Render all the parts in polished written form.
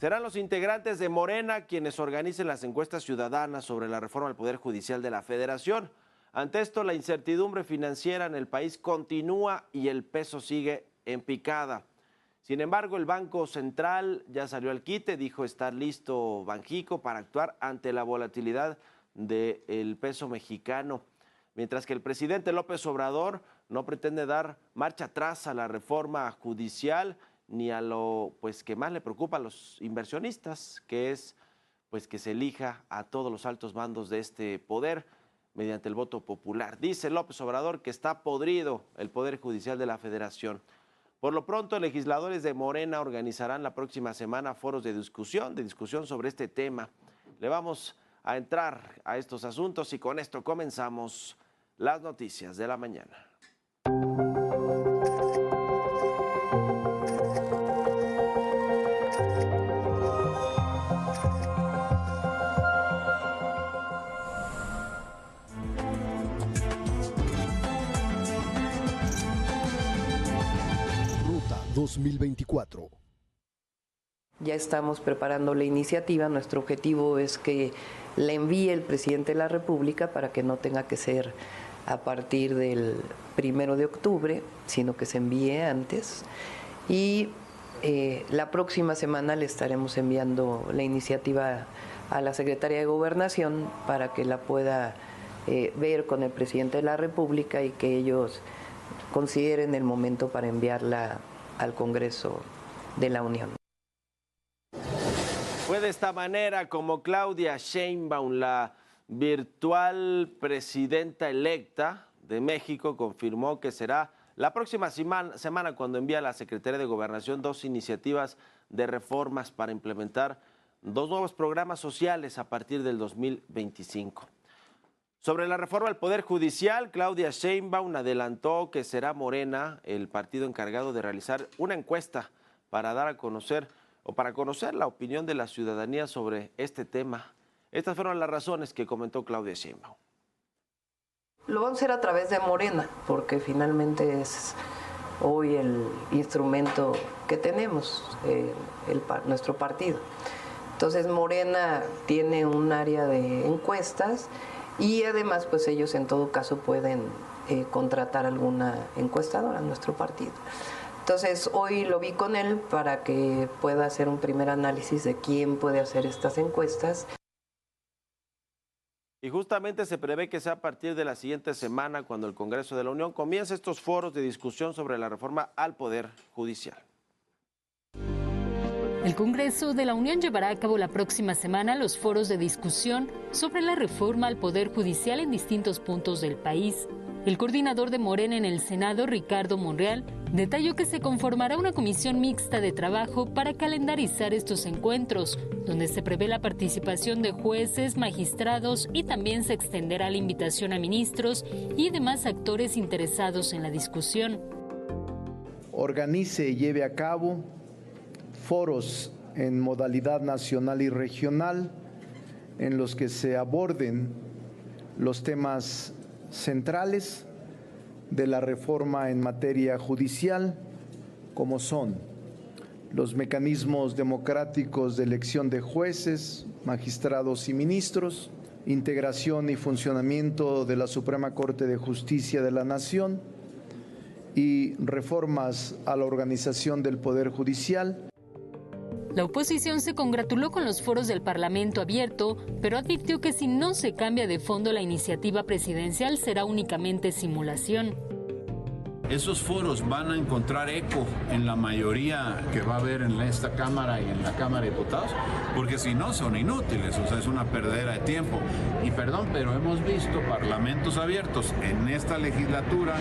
Serán los integrantes de Morena quienes organicen las encuestas ciudadanas sobre la reforma al Poder Judicial de la Federación. Ante esto, la incertidumbre financiera en el país continúa y el peso sigue en picada. Sin embargo, el Banco Central ya salió al quite, dijo estar listo Banxico para actuar ante la volatilidad del peso mexicano. Mientras que el presidente López Obrador no pretende dar marcha atrás a la reforma judicial ni a lo que más le preocupa a los inversionistas, que es que se elija a todos los altos mandos de este poder mediante el voto popular. Dice López Obrador que está podrido el Poder Judicial de la Federación. Por lo pronto, legisladores de Morena organizarán la próxima semana foros de discusión sobre este tema. Le vamos a entrar a estos asuntos y con esto comenzamos las noticias de la mañana. Ruta 2024. Ya estamos preparando la iniciativa. Nuestro objetivo es que la envíe el presidente de la República para que no tenga que ser a partir del 1 de octubre, sino que se envíe antes. Y la próxima semana le estaremos enviando la iniciativa a la Secretaría de Gobernación para que la pueda ver con el presidente de la República y que ellos consideren el momento para enviarla al Congreso de la Unión. Fue de esta manera como Claudia Sheinbaum, la virtual presidenta electa de México, confirmó que será la próxima semana cuando envía a la Secretaría de Gobernación 2 iniciativas de reformas para implementar 2 nuevos programas sociales a partir del 2025. Sobre la reforma al Poder Judicial, Claudia Sheinbaum adelantó que será Morena el partido encargado de realizar una encuesta para dar a conocer para conocer la opinión de la ciudadanía sobre este tema. Estas fueron las razones que comentó Claudia Sheinbaum. Lo vamos a hacer a través de Morena, porque finalmente es hoy el instrumento que tenemos, nuestro partido. Entonces Morena tiene un área de encuestas y además pues ellos en todo caso pueden contratar alguna encuestadora en nuestro partido. Entonces hoy lo vi con él para que pueda hacer un primer análisis de quién puede hacer estas encuestas. Y justamente se prevé que sea a partir de la siguiente semana cuando el Congreso de la Unión comience estos foros de discusión sobre la reforma al Poder Judicial. El Congreso de la Unión llevará a cabo la próxima semana los foros de discusión sobre la reforma al Poder Judicial en distintos puntos del país. El coordinador de Morena en el Senado, Ricardo Monreal, detalló que se conformará una comisión mixta de trabajo para calendarizar estos encuentros, donde se prevé la participación de jueces, magistrados y también se extenderá la invitación a ministros y demás actores interesados en la discusión. Organice y lleve a cabo foros en modalidad nacional y regional en los que se aborden los temas centrales de la reforma en materia judicial, como son los mecanismos democráticos de elección de jueces, magistrados y ministros, integración y funcionamiento de la Suprema Corte de Justicia de la Nación y reformas a la organización del Poder Judicial. La oposición se congratuló con los foros del Parlamento abierto, pero advirtió que si no se cambia de fondo la iniciativa presidencial será únicamente simulación. Esos foros van a encontrar eco en la mayoría que va a haber en esta Cámara y en la Cámara de Diputados, porque si no son inútiles, o sea, es una perdera de tiempo. Y perdón, pero hemos visto parlamentos abiertos en esta legislatura,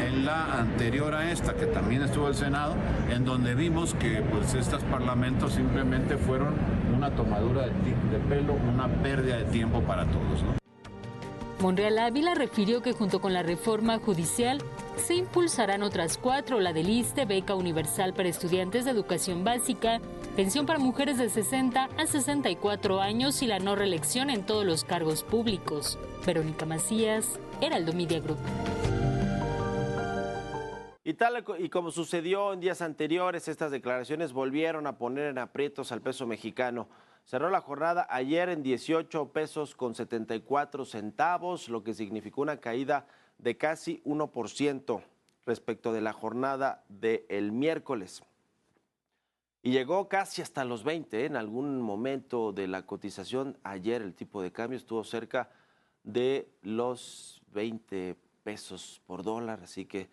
en la anterior a esta, que también estuvo el Senado, en donde vimos que pues estos parlamentos simplemente fueron una tomadura de pelo, una pérdida de tiempo para todos, ¿no? Monreal Ávila refirió que junto con la reforma judicial se impulsarán otras 4, la del ISSSTE, beca universal para estudiantes de educación básica, pensión para mujeres de 60 a 64 años y la no reelección en todos los cargos públicos. Verónica Macías, Heraldo Media Group. Y tal y como sucedió en días anteriores, estas declaraciones volvieron a poner en aprietos al peso mexicano. Cerró la jornada ayer en 18 pesos con 74 centavos, lo que significó una caída de casi 1% respecto de la jornada del miércoles. Y llegó casi hasta los 20, en algún momento de la cotización. Ayer el tipo de cambio estuvo cerca de los 20 pesos por dólar, así que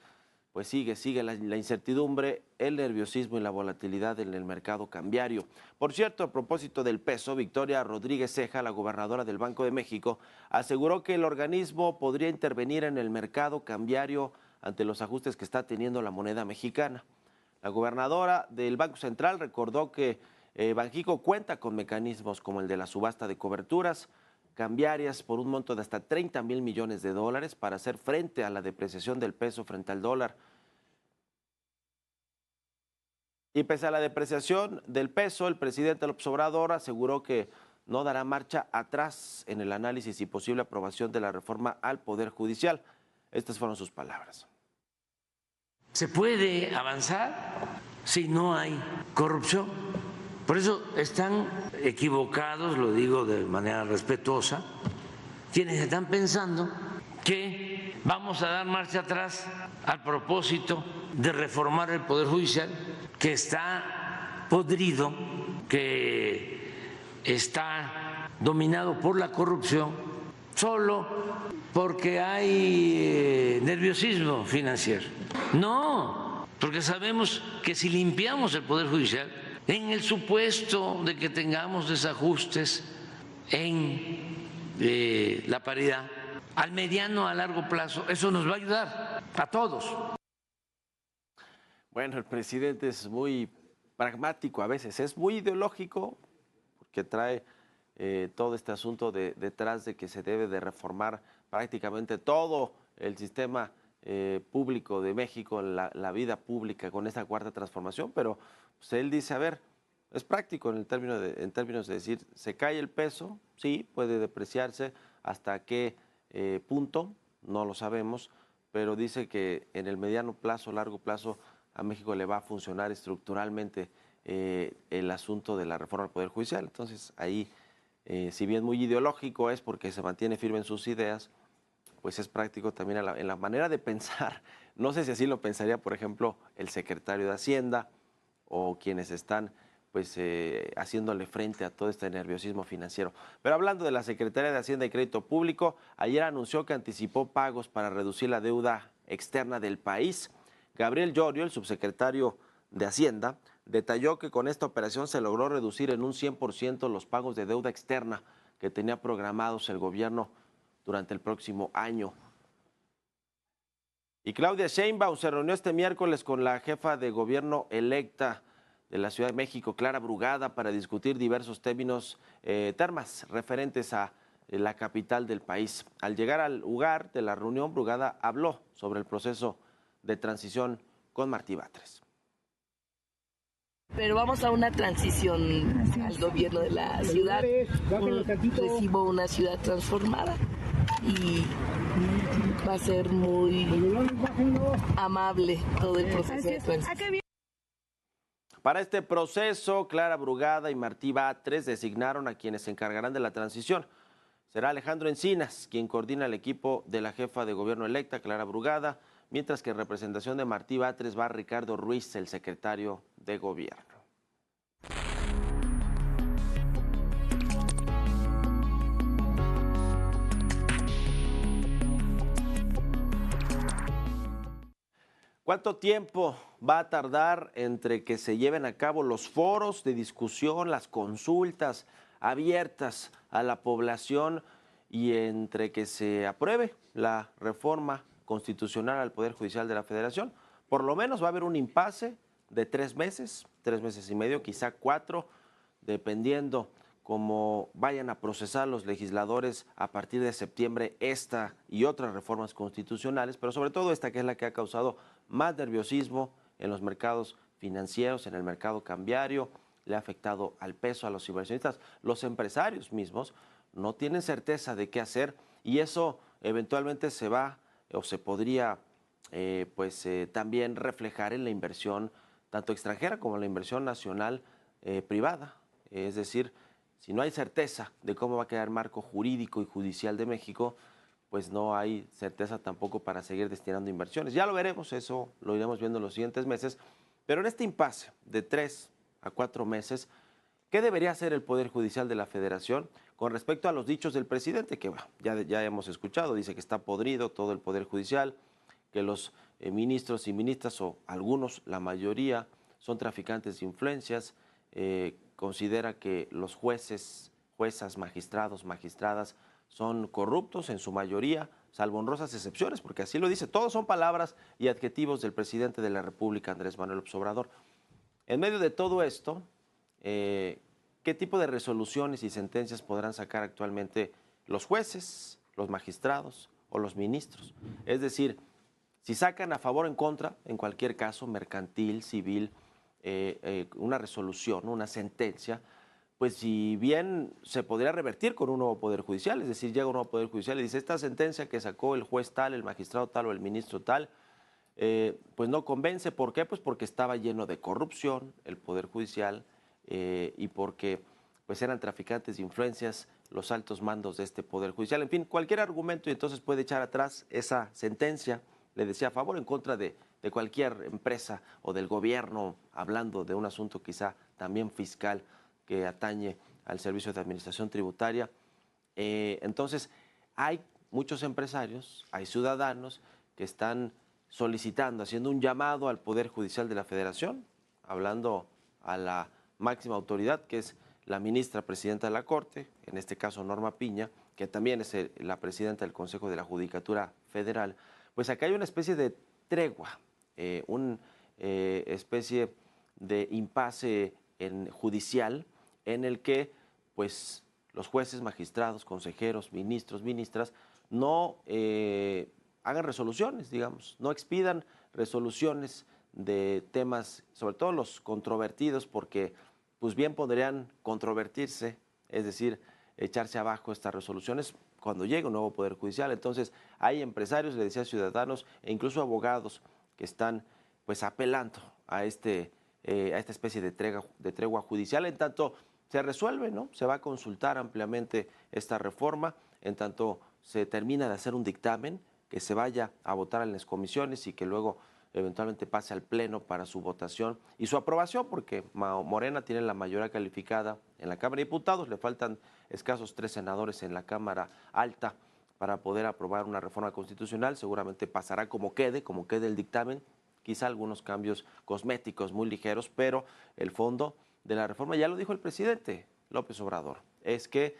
pues sigue la incertidumbre, el nerviosismo y la volatilidad en el mercado cambiario. Por cierto, a propósito del peso, Victoria Rodríguez Ceja, la gobernadora del Banco de México, aseguró que el organismo podría intervenir en el mercado cambiario ante los ajustes que está teniendo la moneda mexicana. La gobernadora del Banco Central recordó que Banxico cuenta con mecanismos como el de la subasta de coberturas cambiarias por un monto de hasta 30,000 millones de dólares para hacer frente a la depreciación del peso frente al dólar. Y pese a la depreciación del peso, el presidente López Obrador aseguró que no dará marcha atrás en el análisis y posible aprobación de la reforma al Poder Judicial. Estas fueron sus palabras. ¿Se puede avanzar si no hay corrupción? Por eso están equivocados, lo digo de manera respetuosa, quienes están pensando que vamos a dar marcha atrás al propósito de reformar el Poder Judicial, que está podrido, que está dominado por la corrupción, solo porque hay nerviosismo financiero. No, porque sabemos que si limpiamos el Poder Judicial, en el supuesto de que tengamos desajustes en la paridad, al mediano, a largo plazo, eso nos va a ayudar a todos. Bueno, el presidente es muy pragmático a veces, es muy ideológico, porque trae todo este asunto detrás de que se debe de reformar prácticamente todo el sistema público de México, la vida pública con esta cuarta transformación, pero pues él dice, a ver, es práctico en términos de decir, se cae el peso, sí, puede depreciarse, hasta qué punto, no lo sabemos, pero dice que en el mediano plazo, largo plazo, a México le va a funcionar estructuralmente el asunto de la reforma al Poder Judicial. Entonces ahí, si bien muy ideológico es porque se mantiene firme en sus ideas, pues es práctico también en la manera de pensar. No sé si así lo pensaría, por ejemplo, el secretario de Hacienda o quienes están pues haciéndole frente a todo este nerviosismo financiero. Pero hablando de la Secretaría de Hacienda y Crédito Público, ayer anunció que anticipó pagos para reducir la deuda externa del país. Gabriel Llorio, el subsecretario de Hacienda, detalló que con esta operación se logró reducir en un 100% los pagos de deuda externa que tenía programados el gobierno durante el próximo año. Y Claudia Sheinbaum se reunió este miércoles con la jefa de gobierno electa de la Ciudad de México, Clara Brugada, para discutir diversos temas referentes a la capital del país. Al llegar al lugar de la reunión, Brugada habló sobre el proceso de transición con Martí Batres. Pero vamos a una transición al gobierno de la ciudad. Recibo una ciudad transformada y va a ser muy amable todo el proceso de transición. Para este proceso, Clara Brugada y Martí Batres designaron a quienes se encargarán de la transición. Será Alejandro Encinas quien coordina el equipo de la jefa de gobierno electa, Clara Brugada, mientras que en representación de Martí Batres va Ricardo Ruiz, el secretario de gobierno. ¿Cuánto tiempo va a tardar entre que se lleven a cabo los foros de discusión, las consultas abiertas a la población y entre que se apruebe la reforma constitucional al Poder Judicial de la Federación? Por lo menos va a haber un impasse de 3 meses y medio, quizá 4, dependiendo cómo vayan a procesar los legisladores a partir de septiembre esta y otras reformas constitucionales, pero sobre todo esta, que es la que ha causado más nerviosismo en los mercados financieros, en el mercado cambiario, le ha afectado al peso, a los inversionistas. Los empresarios mismos no tienen certeza de qué hacer y eso eventualmente se va o se podría también reflejar en la inversión tanto extranjera como la inversión nacional privada. Es decir, si no hay certeza de cómo va a quedar el marco jurídico y judicial de México, pues no hay certeza tampoco para seguir destinando inversiones. Ya lo veremos, eso lo iremos viendo en los siguientes meses, pero en este impasse de 3 a 4 meses, ¿qué debería hacer el Poder Judicial de la Federación con respecto a los dichos del presidente? Que bueno, ya hemos escuchado, dice que está podrido todo el Poder Judicial, que los ministros y ministras, o algunos, la mayoría, son traficantes de influencias, considera que los jueces, juezas, magistrados, magistradas son corruptos en su mayoría, salvo honrosas excepciones, porque así lo dice, todos son palabras y adjetivos del presidente de la República, Andrés Manuel López Obrador. En medio de todo esto, ¿qué tipo de resoluciones y sentencias podrán sacar actualmente los jueces, los magistrados o los ministros? Es decir, si sacan a favor o en contra, en cualquier caso, mercantil, civil, una resolución, una sentencia, pues si bien se podría revertir con un nuevo Poder Judicial, es decir, llega un nuevo Poder Judicial y dice, esta sentencia que sacó el juez tal, el magistrado tal o el ministro tal, pues no convence. ¿Por qué? Pues porque estaba lleno de corrupción el Poder Judicial y porque pues eran traficantes de influencias los altos mandos de este Poder Judicial. En fin, cualquier argumento, y entonces puede echar atrás esa sentencia, le decía, a favor o en contra de cualquier empresa o del gobierno, hablando de un asunto quizá también fiscal que atañe al Servicio de Administración Tributaria. Entonces, hay muchos empresarios, hay ciudadanos que están solicitando, haciendo un llamado al Poder Judicial de la Federación, hablando a la máxima autoridad, que es la ministra presidenta de la Corte, en este caso Norma Piña, que también es la presidenta del Consejo de la Judicatura Federal. Pues acá hay una especie de tregua, una especie de impasse judicial en el que pues los jueces, magistrados, consejeros, ministros, ministras no hagan resoluciones, digamos, no expidan resoluciones de temas, sobre todo los controvertidos, porque pues bien podrían controvertirse, es decir, echarse abajo estas resoluciones cuando llegue un nuevo Poder Judicial. Entonces hay empresarios, le decía, ciudadanos e incluso abogados que están pues apelando a esta especie de tregua judicial, en tanto se resuelve, ¿no? Se va a consultar ampliamente esta reforma, en tanto se termina de hacer un dictamen, que se vaya a votar en las comisiones y que luego eventualmente pase al Pleno para su votación y su aprobación, porque Morena tiene la mayoría calificada en la Cámara de Diputados, le faltan escasos 3 senadores en la Cámara Alta para poder aprobar una reforma constitucional. Seguramente pasará como quede el dictamen, quizá algunos cambios cosméticos muy ligeros, pero el fondo de la reforma, ya lo dijo el presidente López Obrador, es que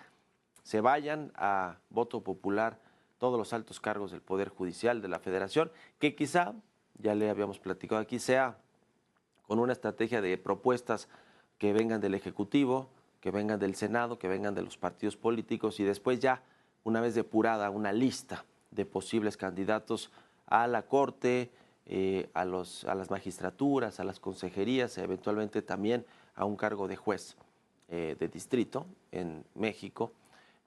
se vayan a voto popular todos los altos cargos del Poder Judicial de la Federación, que quizá, ya le habíamos platicado aquí, sea con una estrategia de propuestas que vengan del Ejecutivo, que vengan del Senado, que vengan de los partidos políticos, y después ya, una vez depurada una lista de posibles candidatos a la Corte, a las magistraturas, a las consejerías, eventualmente también a un cargo de juez de distrito en México,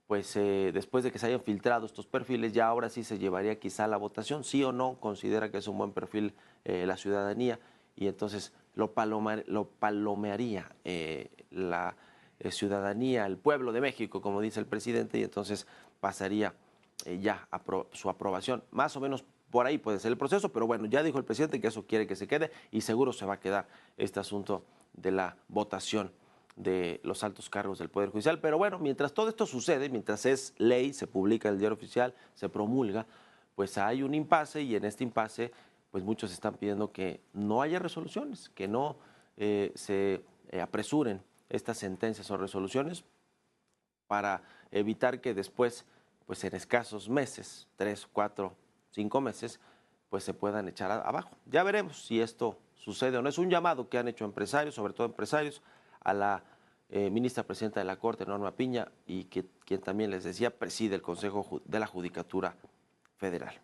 pues después de que se hayan filtrado estos perfiles, ya ahora sí se llevaría quizá a la votación, sí o no considera que es un buen perfil la ciudadanía, y entonces lo palomearía la ciudadanía, el pueblo de México, como dice el presidente, y entonces pasaría ya a su aprobación. Más o menos por ahí puede ser el proceso, pero bueno, ya dijo el presidente que eso quiere que se quede, y seguro se va a quedar este asunto de la votación de los altos cargos del Poder Judicial. Pero bueno, mientras todo esto sucede, mientras es ley, se publica en el Diario Oficial, se promulga, pues hay un impasse, y en este impasse pues muchos están pidiendo que no haya resoluciones, que no se apresuren estas sentencias o resoluciones para evitar que después, pues en escasos meses, 3, 4, 5 meses, pues se puedan echar abajo. Ya veremos si esto sucede o no. Es un llamado que han hecho empresarios, sobre todo empresarios, a la ministra presidenta de la Corte, Norma Piña, y quien también les decía preside el Consejo de la Judicatura Federal.